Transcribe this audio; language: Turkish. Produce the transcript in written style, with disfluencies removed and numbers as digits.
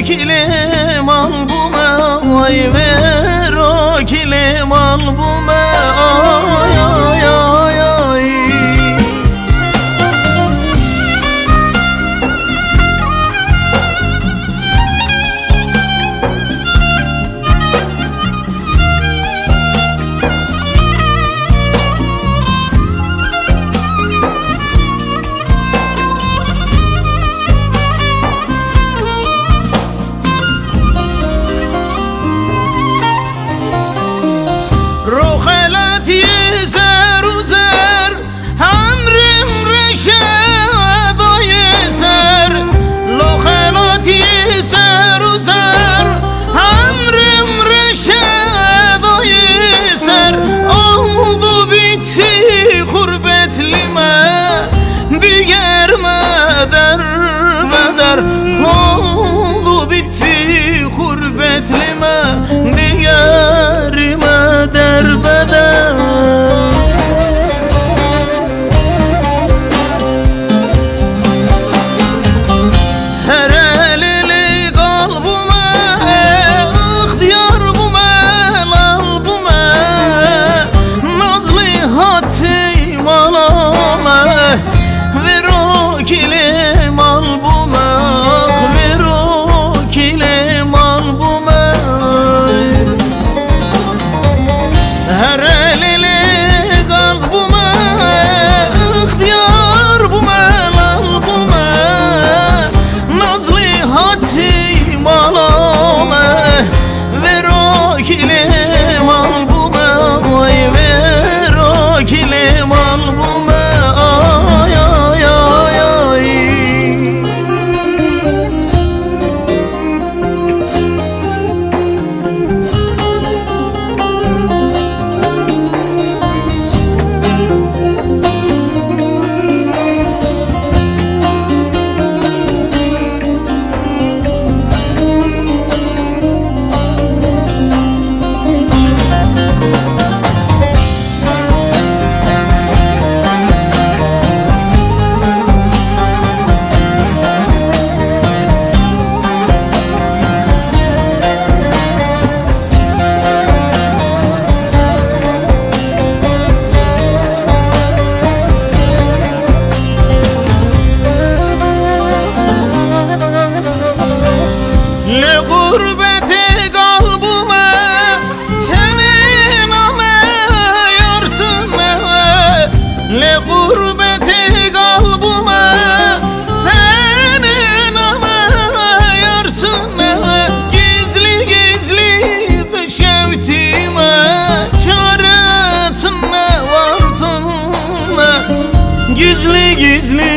kilim albuma, ay ver o kilim albuma, ay ay ay ay. Derbeder oldu bitti gurbetlime, diğerime derbeder. Her elili kalbime, ihtiyar bu melal bu me, nazlı hatim alame, ver o kilim albuma, ver o kilim albuma. Her elili kalbime, ihtiyar bu melal bu me, nazlı hatim alame, ver o kilim albuma, ay ver o kilim albuma, ay ay ay ay. Ne gurbeti kalbime, senin ame yarsın eve. Ne gurbeti kalbime, senin ame yarsın eve. Gizli gizli düşevtime, çaresine vardın. Gizli gizli